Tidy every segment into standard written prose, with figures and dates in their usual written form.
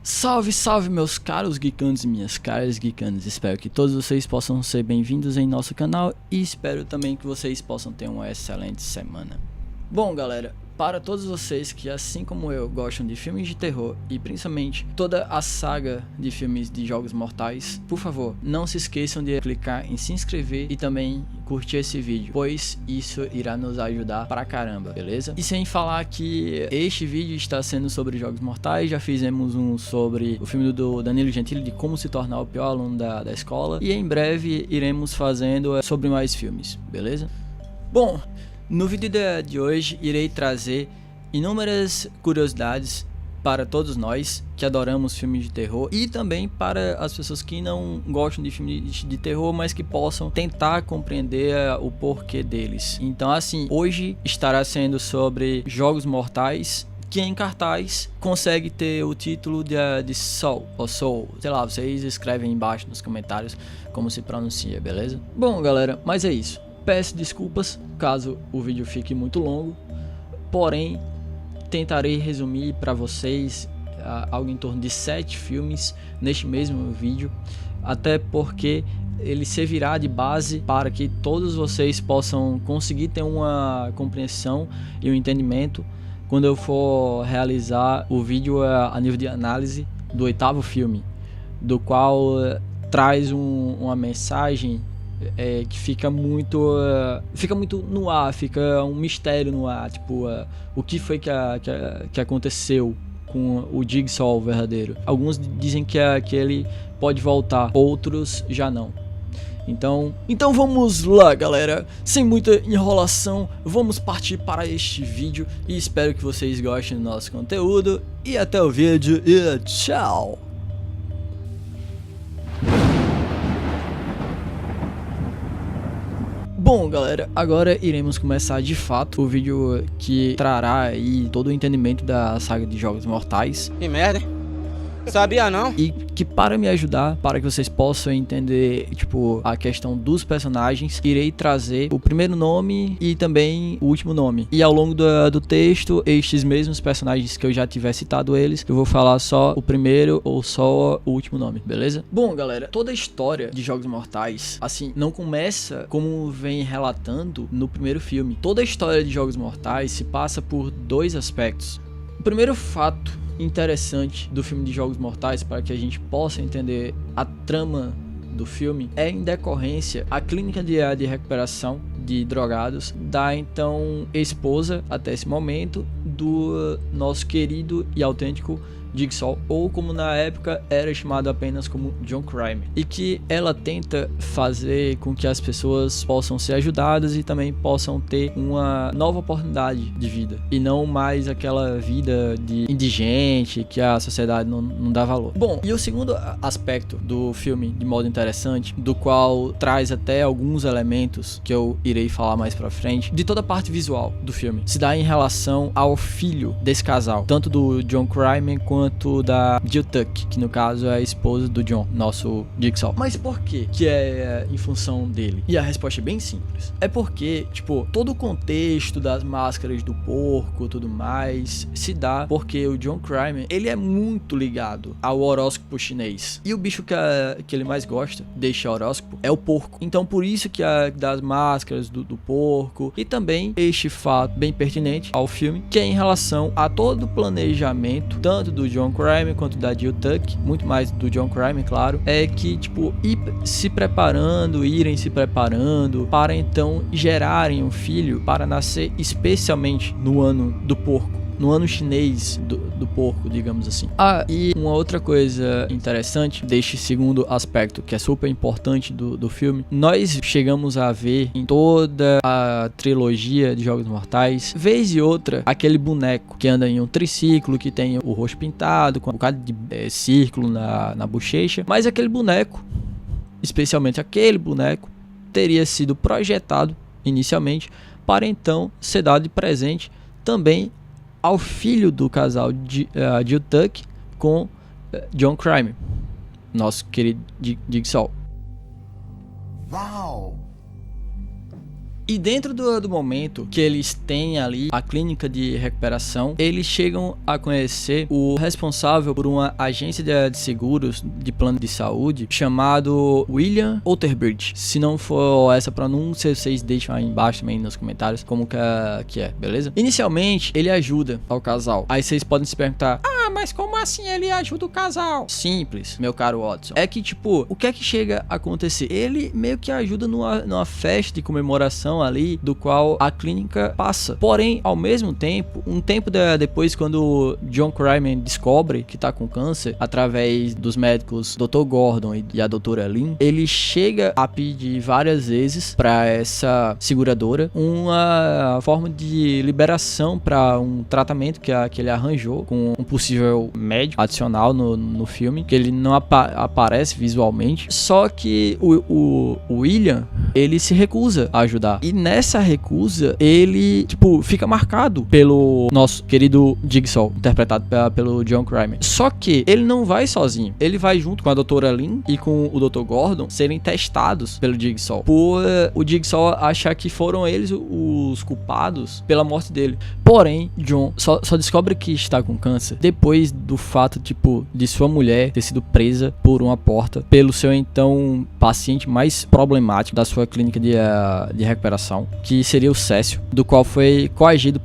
Salve, salve meus caros geekantes e minhas caras geekantes, espero que todos vocês possam ser bem-vindos em nosso canal e espero também que vocês possam ter uma excelente semana. Bom galera, para todos vocês que assim como eu gostam de filmes de terror e principalmente toda a saga de filmes de Jogos Mortais, por favor, não se esqueçam de clicar em se inscrever e também curtir esse vídeo, pois isso irá nos ajudar pra caramba, beleza? E sem falar que este vídeo está sendo sobre Jogos Mortais, já fizemos um sobre o filme do Danilo Gentili, de como se tornar o pior aluno da escola, e em breve iremos fazendo sobre mais filmes, beleza? Bom, no vídeo de hoje irei trazer inúmeras curiosidades para todos nós que adoramos filmes de terror e também para as pessoas que não gostam de filmes de terror, mas que possam tentar compreender o porquê deles. Então assim, hoje estará sendo sobre Jogos Mortais, que em cartaz consegue ter o título de Soul, ou Soul, sei lá, vocês escrevem embaixo nos comentários como se pronuncia, beleza? Bom galera, mas é isso. Peço desculpas caso o vídeo fique muito longo, porém tentarei resumir para vocês algo em torno de 7 filmes neste mesmo vídeo, até porque ele servirá de base para que todos vocês possam conseguir ter uma compreensão e um entendimento quando eu for realizar o vídeo a nível de análise do 8º filme, do qual traz uma mensagem que fica muito no ar, fica um mistério no ar, tipo, o que foi que aconteceu com o Jigsaw verdadeiro. Alguns dizem que ele pode voltar, outros já não. Então vamos lá galera, sem muita enrolação, vamos partir para este vídeo e espero que vocês gostem do nosso conteúdo e até o vídeo e tchau! Bom galera, agora iremos começar de fato o vídeo que trará aí todo o entendimento da saga de Jogos Mortais. Que merda, hein? Sabia não? E que para me ajudar, para que vocês possam entender, tipo, a questão dos personagens, irei trazer o primeiro nome e também o último nome. E ao longo do texto, estes mesmos personagens que eu já tiver citado eles, eu vou falar só o primeiro ou só o último nome, beleza? Bom, galera, toda a história de Jogos Mortais, assim, não começa como vem relatando no primeiro filme. Toda a história de Jogos Mortais se passa por dois aspectos. O primeiro fato interessante do filme de Jogos Mortais, para que a gente possa entender a trama do filme, é em decorrência a clínica de recuperação de drogados da então esposa, até esse momento, do nosso querido e autêntico Jigsaw, ou como na época era chamado apenas como John Crime, e que ela tenta fazer com que as pessoas possam ser ajudadas e também possam ter uma nova oportunidade de vida, e não mais aquela vida de indigente que a sociedade não dá valor. Bom, e o segundo aspecto do filme, de modo interessante, do qual traz até alguns elementos que eu irei falar mais pra frente, de toda a parte visual do filme, se dá em relação ao filho desse casal, tanto do John Crime quanto da Jill Tuck, que no caso é a esposa do John, nosso Jigsaw. Mas por quê que é em função dele? E a resposta é bem simples. É porque, tipo, todo o contexto das máscaras do porco e tudo mais se dá porque o John Crime, ele é muito ligado ao horóscopo chinês. E o bicho que ele mais gosta deste horóscopo é o porco. Então por isso que das máscaras do porco, e também este fato bem pertinente ao filme, que é em relação a todo o planejamento, tanto do John Crime quanto da Jill Tuck, muito mais do John Crime, claro, é que, tipo, irem se preparando para então gerarem um filho para nascer especialmente no ano do porco, no ano chinês do porco, digamos assim. E uma outra coisa interessante deste segundo aspecto, que é super importante do filme, nós chegamos a ver em toda a trilogia de Jogos Mortais, vez e outra, aquele boneco que anda em um triciclo, que tem o rosto pintado, com um bocado de círculo na bochecha, mas aquele boneco, especialmente aquele boneco, teria sido projetado inicialmente para então ser dado de presente também ao filho do casal de Jill Tuck com John Crime, nosso querido Jigsaw. Uau! E dentro do momento que eles têm ali a clínica de recuperação, eles chegam a conhecer o responsável por uma agência de seguros de plano de saúde chamado William Outerbridge. Se não for essa pronúncia, vocês deixam aí embaixo também nos comentários como que é, beleza? Inicialmente, ele ajuda ao casal. Aí vocês podem se perguntar: mas como assim ele ajuda o casal? Simples, meu caro Watson. É que, tipo, o que é que chega a acontecer? Ele meio que ajuda numa festa de comemoração ali, do qual a clínica passa. Porém, ao mesmo tempo, um tempo depois, quando John Cryer descobre que tá com câncer, através dos médicos Dr. Gordon e a doutora Lynn, ele chega a pedir várias vezes pra essa seguradora uma forma de liberação para um tratamento que ele arranjou com um possível médico adicional no filme, que ele não aparece visualmente. Só que o William, ele se recusa a ajudar. E nessa recusa, ele, tipo, fica marcado pelo nosso querido Jigsaw, interpretado pelo John Cryer. Só que ele não vai sozinho. Ele vai junto com a doutora Lynn e com o Dr. Gordon serem testados pelo Jigsaw, por o Jigsaw achar que foram eles os culpados pela morte dele. Porém, John só descobre que está com câncer depois do fato, tipo, de sua mulher ter sido presa por uma porta pelo seu então paciente mais problemático da sua clínica de recuperação, que seria o Cécio, do qual foi coagido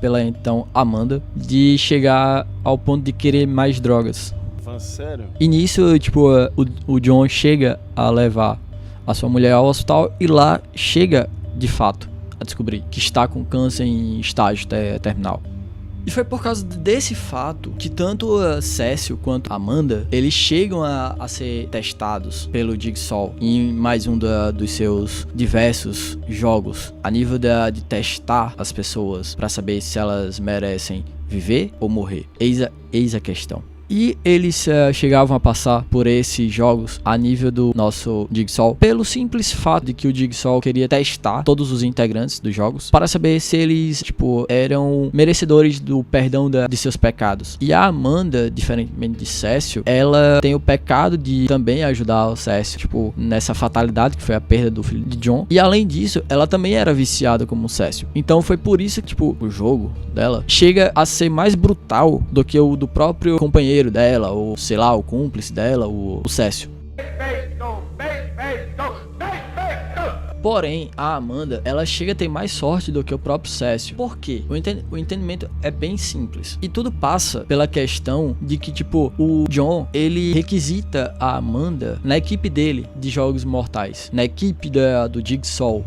pela então Amanda de chegar ao ponto de querer mais drogas. Sério? E nisso, tipo, o John chega a levar a sua mulher ao hospital e lá chega, de fato, a descobrir que está com câncer em estágio terminal. E foi por causa desse fato que tanto Cécio quanto Amanda, eles chegam a ser testados pelo Jigsaw em mais um dos seus diversos jogos, a nível de testar as pessoas para saber se elas merecem viver ou morrer. Eis a questão. E eles chegavam a passar por esses jogos a nível do nosso Jigsaw pelo simples fato de que o Jigsaw queria testar todos os integrantes dos jogos para saber se eles, tipo, eram merecedores do perdão de seus pecados. E a Amanda, diferentemente de Cécio, ela tem o pecado de também ajudar o Cécio, tipo, nessa fatalidade que foi a perda do filho de John. E além disso, ela também era viciada como o Cécio. Então foi por isso que, tipo, o jogo dela chega a ser mais brutal do que o do próprio companheiro dela, ou sei lá, o cúmplice dela, o Cécio. Porém, a Amanda, ela chega a ter mais sorte do que o próprio Cécio. Por quê? O entendimento é bem simples. E tudo passa pela questão de que, tipo, o John, ele requisita a Amanda na equipe dele de Jogos Mortais, na equipe do Jigsaw.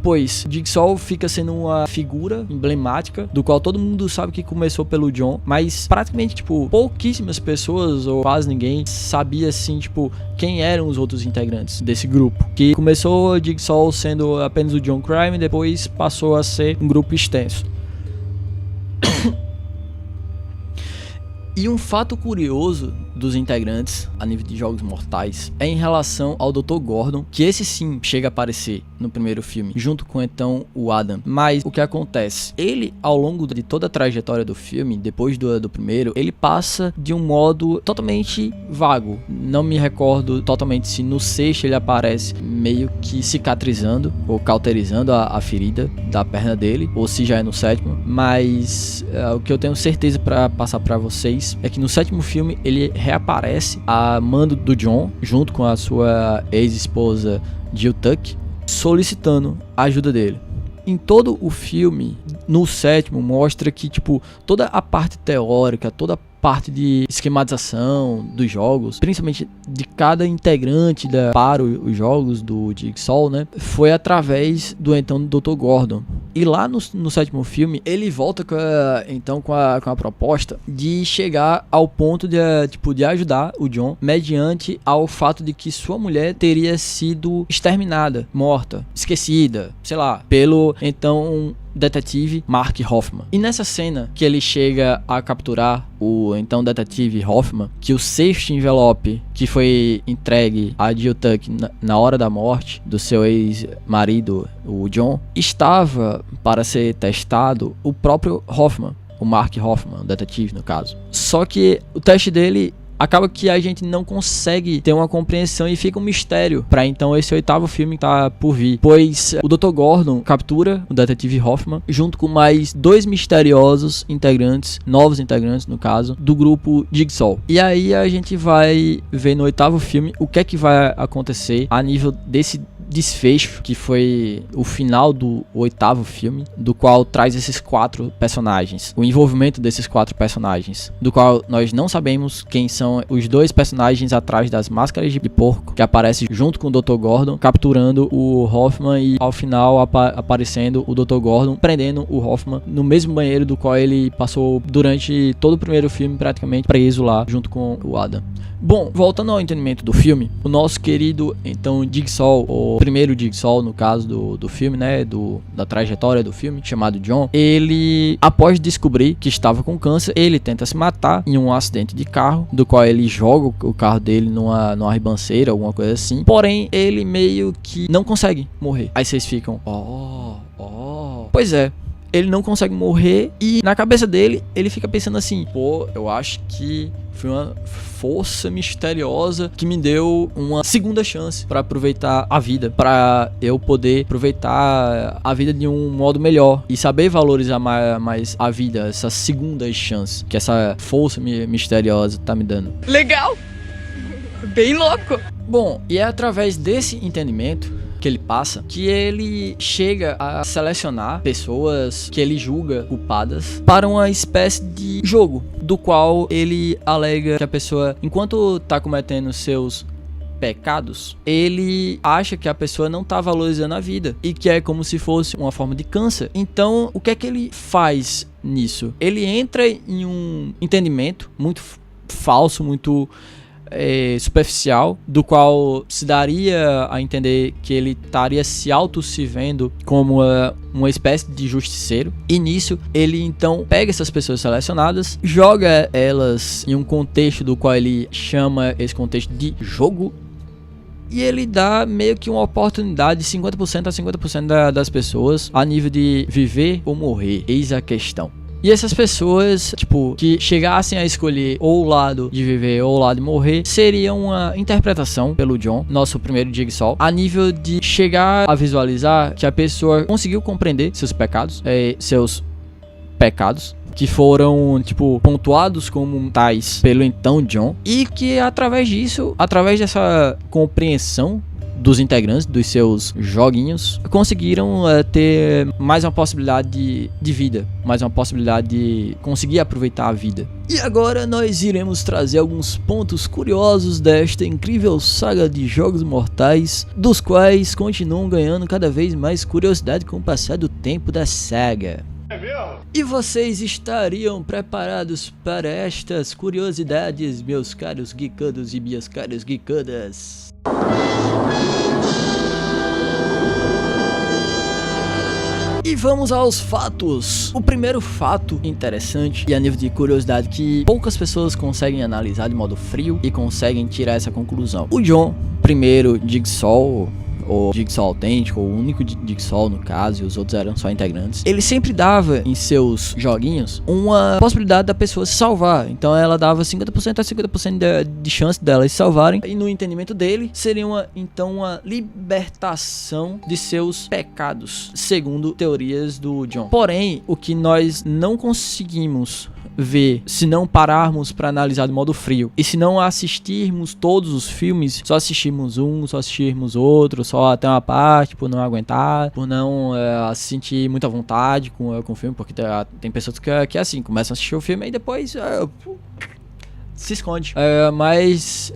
Pois Jigsaw fica sendo uma figura emblemática, do qual todo mundo sabe que começou pelo John, mas praticamente, tipo, pouquíssimas pessoas, ou quase ninguém, sabia, assim, tipo, quem eram os outros integrantes desse grupo. Que começou o Jigsaw sendo apenas o John Cryer, e depois passou a ser um grupo extenso. E um fato curioso dos integrantes a nível de Jogos Mortais é em relação ao Dr. Gordon, que esse sim chega a aparecer no primeiro filme, junto com então o Adam. Mas o que acontece? Ele, ao longo de toda a trajetória do filme, depois do primeiro, ele passa de um modo totalmente vago. Não me recordo totalmente se no sexto ele aparece meio que cicatrizando ou cauterizando a ferida da perna dele, ou se já é no sétimo. Mas o que eu tenho certeza para passar para vocês é que no sétimo filme ele reaparece a mando do John, junto com a sua ex-esposa Jill Tuck, solicitando a ajuda dele. Em todo o filme, no sétimo, mostra que, tipo, toda a parte teórica, toda a parte de esquematização dos jogos, principalmente de cada integrante para os jogos do Jigsaw, né, foi através do então Dr. Gordon. E lá no sétimo filme, ele volta com a proposta de chegar ao ponto de ajudar o John, mediante ao fato de que sua mulher teria sido exterminada, morta, esquecida, sei lá, pelo então detetive Mark Hoffman. E nessa cena que ele chega a capturar o então detetive Hoffman, que o sexto envelope que foi entregue a Jill Tuck na hora da morte do seu ex-marido, o John, estava para ser testado o próprio Hoffman, o Mark Hoffman, o detetive no caso. Só que o teste dele acaba que a gente não consegue ter uma compreensão e fica um mistério pra então esse 8º filme que tá por vir. Pois o Dr. Gordon captura o detetive Hoffman junto com mais 2 misteriosos integrantes, novos integrantes no caso, do grupo Jigsaw. E aí a gente vai ver no 8º filme o que é que vai acontecer a nível desse desfecho, que foi o final do 8º filme, do qual traz esses 4 personagens, o envolvimento desses 4 personagens, do qual nós não sabemos quem são os 2 personagens atrás das máscaras de porco, que aparecem junto com o Dr. Gordon, capturando o Hoffman e ao final aparecendo o Dr. Gordon, prendendo o Hoffman no mesmo banheiro do qual ele passou durante todo o primeiro filme praticamente preso lá, junto com o Adam. Bom, voltando ao entendimento do filme, o nosso querido, então, Jigsaw, o primeiro Jigsaw, no caso do filme, né, da trajetória do filme, chamado John, ele, após descobrir que estava com câncer, ele tenta se matar em um acidente de carro, do qual ele joga o carro dele numa ribanceira, alguma coisa assim, porém, ele meio que não consegue morrer. Aí vocês ficam, pois é, ele não consegue morrer e na cabeça dele, ele fica pensando assim, pô, eu acho que foi uma força misteriosa que me deu uma segunda chance para aproveitar a vida, para eu poder aproveitar a vida de um modo melhor e saber valorizar mais a vida, essa segunda chance que essa força misteriosa tá me dando. Legal! Bem louco! Bom, e é através desse entendimento que ele passa, que ele chega a selecionar pessoas que ele julga culpadas para uma espécie de jogo, do qual ele alega que a pessoa, enquanto tá cometendo seus pecados, ele acha que a pessoa não tá valorizando a vida e que é como se fosse uma forma de câncer. Então, o que é que ele faz nisso? Ele entra em um entendimento muito falso, muito superficial, do qual se daria a entender que ele estaria se vendo como uma espécie de justiceiro, e nisso ele então pega essas pessoas selecionadas, joga elas em um contexto do qual ele chama esse contexto de jogo, e ele dá meio que uma oportunidade de 50% a 50% das pessoas a nível de viver ou morrer, eis a questão. E essas pessoas, tipo, que chegassem a escolher ou o lado de viver ou o lado de morrer, seria uma interpretação pelo John, nosso primeiro Jigsaw, a nível de chegar a visualizar que a pessoa conseguiu compreender seus pecados, que foram, tipo, pontuados como tais pelo então John, e que através disso, através dessa compreensão dos integrantes, dos seus joguinhos, conseguiram ter mais uma possibilidade de vida, mais uma possibilidade de conseguir aproveitar a vida. E agora nós iremos trazer alguns pontos curiosos desta incrível saga de jogos mortais, dos quais continuam ganhando cada vez mais curiosidade com o passar do tempo da saga. E vocês estariam preparados para estas curiosidades, meus caros geekados e minhas caras geekadas? E vamos aos fatos. O primeiro fato interessante e a nível de curiosidade que poucas pessoas conseguem analisar de modo frio e conseguem tirar essa conclusão. O John, primeiro Jigsaw, ou Jigsaw autêntico, ou o único Jigsaw no caso, e os outros eram só integrantes, ele sempre dava em seus joguinhos uma possibilidade da pessoa se salvar. Então ela dava 50% a 50% de chance delas se salvarem, e no entendimento dele seria uma libertação de seus pecados, segundo teorias do John. Porém, o que nós não conseguimos ver, se não pararmos para analisar de modo frio, e se não assistirmos todos os filmes, só assistirmos um, só assistirmos outro, só até uma parte, por não aguentar, por não sentir muita vontade com o filme, porque tem pessoas que assim, começam a assistir o filme e depois se esconde. Mas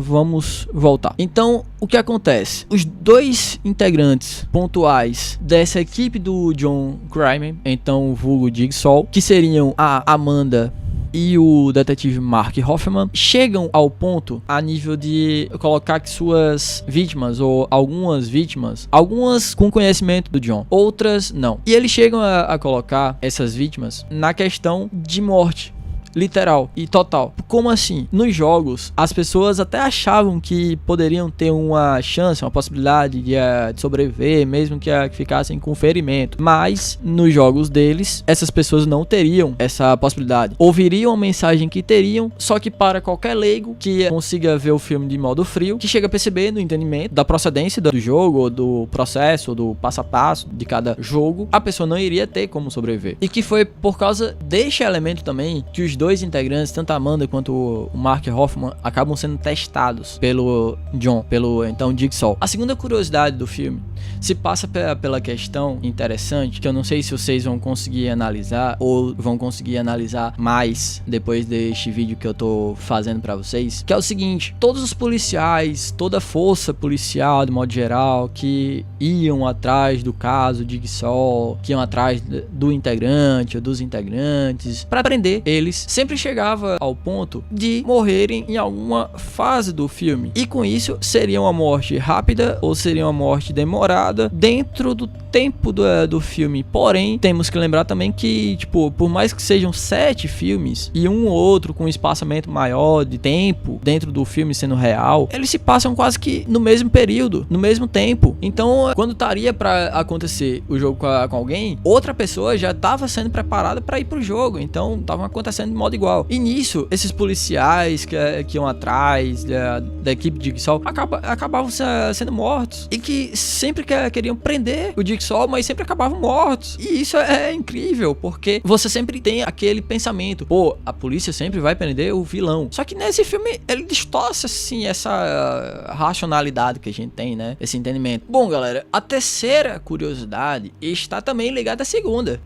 vamos voltar. Então, o que acontece? Os 2 integrantes pontuais dessa equipe do John Crime, então o vulgo Jigsaw, que seriam a Amanda e o detetive Mark Hoffman, chegam ao ponto a nível de colocar que suas vítimas, ou algumas vítimas, algumas com conhecimento do John, outras não. E eles chegam a colocar essas vítimas na questão de morte. literal e total. Como assim? Nos jogos, as pessoas até achavam que poderiam ter uma chance, uma possibilidade de sobreviver, mesmo que ficassem com ferimento. Mas, nos jogos deles, essas pessoas não teriam essa possibilidade. Ouviriam a mensagem que teriam, só que para qualquer leigo que consiga ver o filme de modo frio, que chega a perceber no entendimento da procedência do jogo, ou do processo, ou do passo a passo de cada jogo, a pessoa não iria ter como sobreviver. E que foi por causa deste elemento também que os dois integrantes, tanto a Amanda quanto o Mark Hoffman, acabam sendo testados pelo John, pelo então Jigsaw. A segunda curiosidade do filme se passa pela questão interessante, que eu não sei se vocês vão conseguir analisar ou vão conseguir analisar mais depois deste vídeo que eu tô fazendo pra vocês, que é o seguinte: todos os policiais, toda a força policial de modo geral que iam atrás do caso de Jigsaw, que iam atrás do integrante ou dos integrantes para prender eles, sempre chegava ao ponto de morrerem em alguma fase do filme, e com isso seria uma morte rápida ou seria uma morte demorada dentro do tempo do filme. Porém, temos que lembrar também que, tipo, por mais que sejam 7 filmes e um ou outro com um espaçamento maior de tempo dentro do filme sendo real, eles se passam quase que no mesmo período, no mesmo tempo. Então, quando estaria para acontecer o jogo com alguém, outra pessoa já estava sendo preparada para ir pro jogo, então estavam acontecendo de modo igual. E nisso, esses policiais que iam atrás da equipe de Jigsaw acabavam sendo mortos, e que sempre queriam prender o Jigsaw, mas sempre acabavam mortos. E isso é incrível, porque você sempre tem aquele pensamento, pô, a polícia sempre vai prender o vilão. Só que nesse filme ele distorce assim essa racionalidade que a gente tem, né? Esse entendimento. Bom, galera, a terceira curiosidade está também ligada à segunda.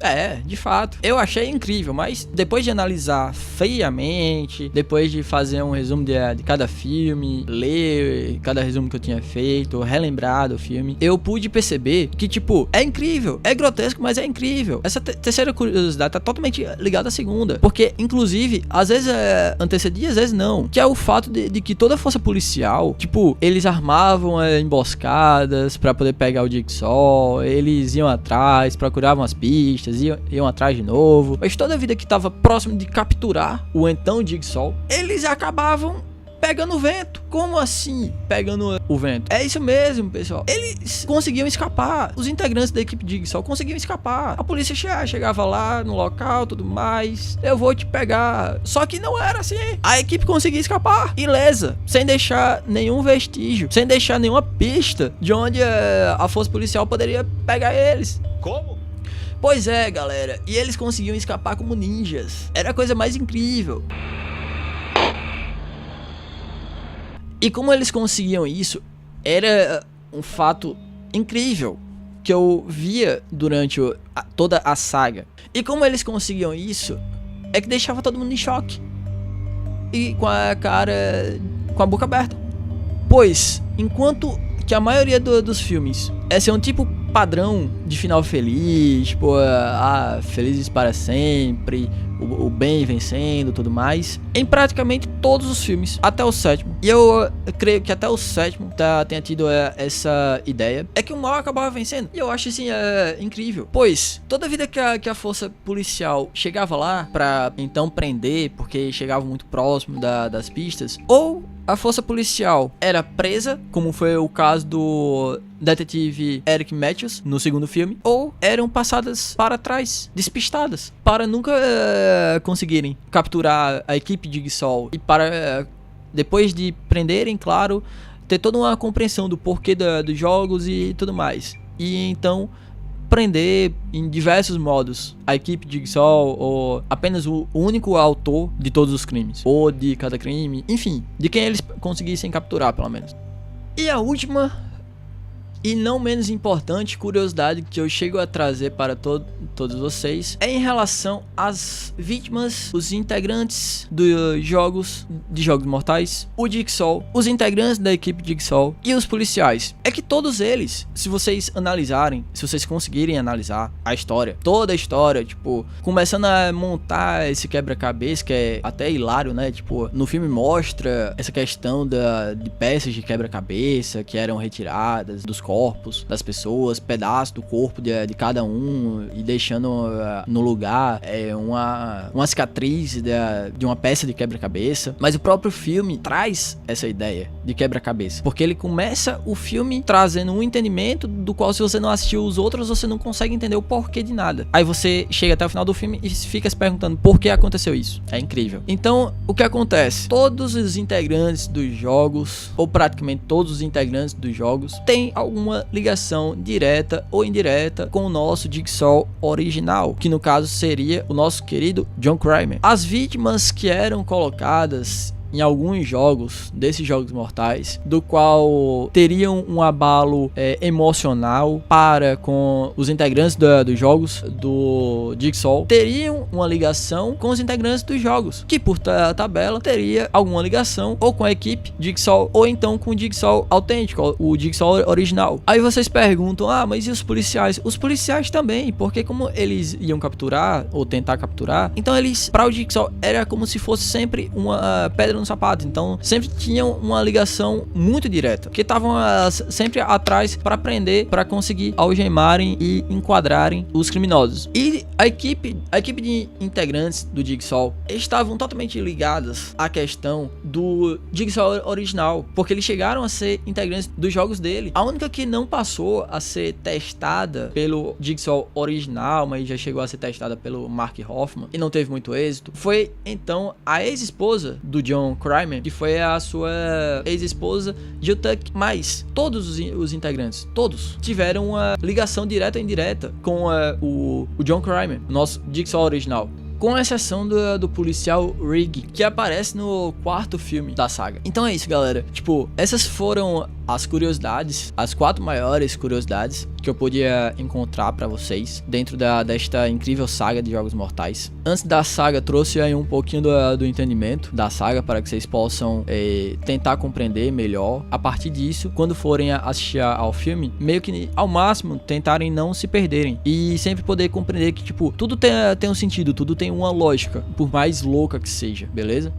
De fato, eu achei incrível, mas depois de analisar friamente, depois de fazer um resumo de cada filme, ler cada resumo que eu tinha feito, relembrar do filme, eu pude perceber que, tipo, é incrível, é grotesco, mas é incrível. Essa terceira curiosidade tá totalmente ligada à segunda, porque, inclusive, às vezes antecedia, às vezes não, que é o fato de que toda a força policial, tipo, eles armavam emboscadas pra poder pegar o Jigsaw, eles iam atrás, procuravam as pistas, iam atrás de novo, mas toda a vida que tava próximo de capturar o então Jigsaw, eles acabavam pegando o vento. Como assim pegando o vento? É isso mesmo, pessoal. Eles conseguiam escapar. Os integrantes da equipe de Jigsaw conseguiam escapar. A polícia chegava lá no local, tudo mais. Eu vou te pegar. Só que não era assim. A equipe conseguia escapar ilesa, sem deixar nenhum vestígio, sem deixar nenhuma pista de onde a força policial poderia pegar eles. Como? Pois é, galera. E eles conseguiam escapar como ninjas. Era a coisa mais incrível. E como eles conseguiam isso, era um fato incrível que eu via durante toda a saga. E como eles conseguiam isso, é que deixava todo mundo em choque. E com a boca aberta. Pois, enquanto que a maioria dos filmes esse é um tipo padrão de final feliz, tipo, felizes para sempre, o bem vencendo, tudo mais, em praticamente todos os filmes, até o 7º. E eu creio que até o 7º tenha tido essa ideia, é que o mal acabava vencendo. E eu acho assim, incrível. Pois, toda vida que a força policial chegava lá pra então prender, porque chegava muito próximo das pistas, ou a força policial era presa, como foi o caso do detetive Eric Matthews no segundo filme, ou eram passadas para trás, despistadas, para nunca conseguirem capturar a equipe de Jigsaw e para depois de prenderem, claro, ter toda uma compreensão do porquê dos jogos e tudo mais. E então prender em diversos modos a equipe de Jigsaw, ou apenas o único autor de todos os crimes, ou de cada crime, enfim, de quem eles conseguissem capturar, pelo menos. E a última e não menos importante curiosidade que eu chego a trazer para todos vocês é em relação às vítimas, os integrantes dos jogos mortais, o Jigsaw, os integrantes da equipe de Jigsaw e os policiais. É que todos eles, se vocês analisarem, se vocês conseguirem analisar a história, toda a história, tipo, começando a montar esse quebra-cabeça, que é até hilário, né? Tipo, no filme mostra essa questão de peças de quebra-cabeça que eram retiradas dos corpos corpos das pessoas, pedaços do corpo de cada um e deixando no lugar uma cicatriz de uma peça de quebra-cabeça. Mas o próprio filme traz essa ideia de quebra-cabeça, porque ele começa o filme trazendo um entendimento do qual, se você não assistiu os outros, você não consegue entender o porquê de nada. Aí você chega até o final do filme e fica se perguntando por que aconteceu isso. É incrível. Então, o que acontece? Todos os integrantes dos jogos, ou praticamente todos os integrantes dos jogos, têm alguma ligação direta ou indireta com o nosso Jigsaw original, que no caso seria o nosso querido John Kramer. As vítimas que eram colocadas em alguns jogos, desses jogos mortais, do qual teriam um abalo emocional para com os integrantes dos jogos do Jigsaw, teriam uma ligação com os integrantes dos jogos, que por tabela teria alguma ligação ou com a equipe Jigsaw, ou então com o Jigsaw autêntico, o Jigsaw original. Aí vocês perguntam, mas e os policiais? Os policiais também, porque como eles iam capturar, ou tentar capturar, então eles, para o Jigsaw, era como se fosse sempre uma pedra no sapato, então sempre tinham uma ligação muito direta, que estavam sempre atrás para prender, para conseguir algemarem e enquadrarem os criminosos. E a equipe de integrantes do Jigsaw estavam totalmente ligadas à questão do Jigsaw original, porque eles chegaram a ser integrantes dos jogos dele. A única que não passou a ser testada pelo Jigsaw original, mas já chegou a ser testada pelo Mark Hoffman e não teve muito êxito, foi então a ex-esposa do John Kramer, que foi a sua ex-esposa Jill Tuck. Mas todos os integrantes, todos tiveram uma ligação direta ou indireta com o John Kramer, nosso Jigsaw original, com exceção do policial Rigg, que aparece no quarto filme da saga. Então é isso, galera. Tipo, essas foram as curiosidades, as 4 maiores curiosidades que eu podia encontrar pra vocês dentro desta incrível saga de Jogos Mortais. Antes da saga, trouxe aí um pouquinho do entendimento da saga para que vocês possam tentar compreender melhor. A partir disso, quando forem assistir ao filme, meio que ao máximo tentarem não se perderem e sempre poder compreender que, tipo, tudo tem um sentido, tudo tem uma lógica, por mais louca que seja, beleza?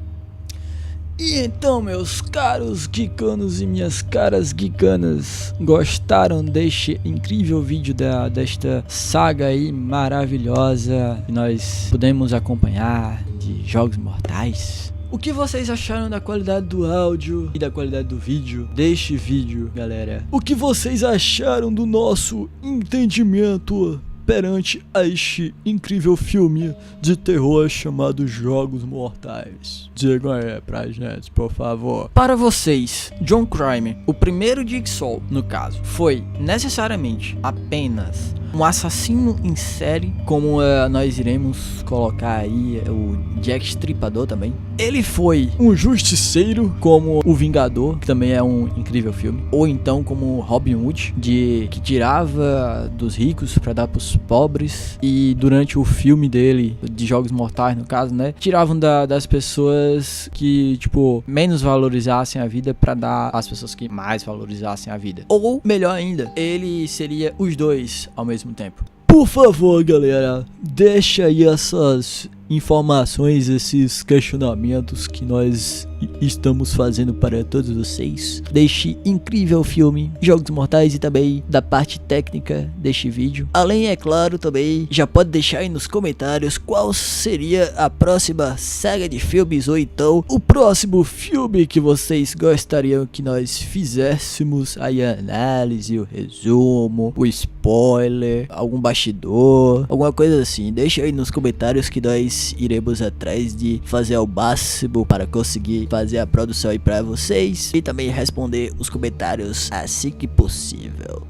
E então, meus caros geekanos e minhas caras geekanas, gostaram deste incrível vídeo desta saga aí maravilhosa que nós pudemos acompanhar de Jogos Mortais? O que vocês acharam da qualidade do áudio e da qualidade do vídeo deste vídeo, galera? O que vocês acharam do nosso entendimento perante a este incrível filme de terror chamado Jogos Mortais? Digam aí pra gente, por favor. Para vocês, John Kramer, o primeiro Jigsaw, no caso, foi necessariamente apenas um assassino em série, como nós iremos colocar aí o Jack Stripador também? Ele foi um justiceiro, como o Vingador, que também é um incrível filme, ou então como Robin Hood, que tirava dos ricos para dar pros pobres, e durante o filme dele, de Jogos Mortais no caso, né, tiravam das pessoas que, tipo, menos valorizassem a vida para dar às pessoas que mais valorizassem a vida. Ou, melhor ainda, ele seria os dois ao mesmo tempo. Por favor, galera, deixa aí essas informações, esses questionamentos que nós estamos fazendo para todos vocês deste incrível filme Jogos Mortais e também da parte técnica deste vídeo. Além, é claro, também já pode deixar aí nos comentários qual seria a próxima saga de filmes, ou então o próximo filme que vocês gostariam que nós fizéssemos aí a análise, o resumo, o spoiler, algum bastidor, alguma coisa assim. Deixa aí nos comentários que nós iremos atrás de fazer ao máximo para conseguir fazer a produção aí pra vocês e também responder os comentários assim que possível.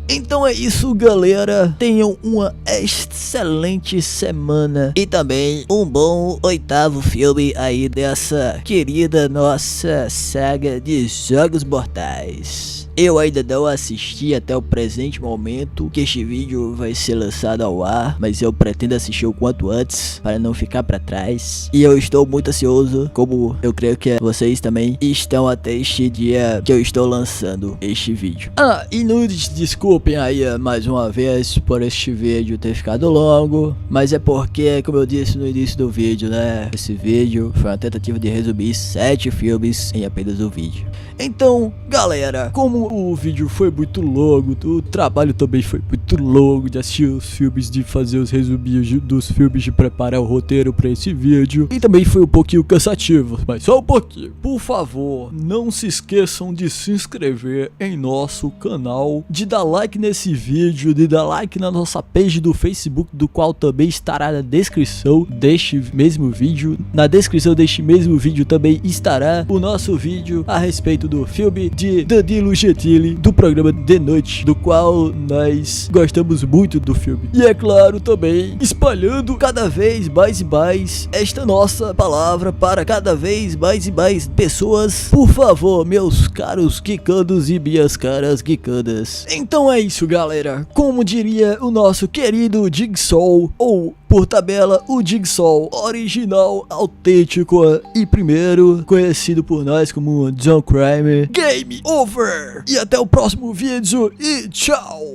Então é isso, galera. Tenham uma excelente semana e também um bom 8º filme aí dessa querida nossa saga de Jogos Mortais. Eu ainda não assisti até o presente momento que este vídeo vai ser lançado ao ar, mas eu pretendo assistir o quanto antes para não ficar para trás. E eu estou muito ansioso, como eu creio que vocês também estão até este dia que eu estou lançando este vídeo. E não desculpem aí mais uma vez por este vídeo ter ficado longo, mas é porque, como eu disse no início do vídeo, né, esse vídeo foi uma tentativa de resumir 7 filmes em apenas um vídeo. Então, galera, como Então o vídeo foi muito longo, o trabalho também foi muito longo de assistir os filmes, de fazer os resuminhos dos filmes, de preparar o roteiro pra esse vídeo. E também foi um pouquinho cansativo, mas só um pouquinho. Por favor, não se esqueçam de se inscrever em nosso canal, de dar like nesse vídeo, de dar like na nossa page do Facebook, do qual também estará na descrição deste mesmo vídeo. Na descrição deste mesmo vídeo também estará o nosso vídeo a respeito do filme de Danilo Gentili, do programa The Noite, do qual nós gostamos muito do filme. E é claro, também espalhando cada vez mais e mais esta nossa palavra para cada vez mais e mais pessoas. Por favor, meus caros quicandos e minhas caras quicandas. Então é isso, galera. Como diria o nosso querido Jigsaw, ou por tabela, o Jigsaw original, autêntico e primeiro, conhecido por nós como John Crime. Game over! E até o próximo vídeo e tchau!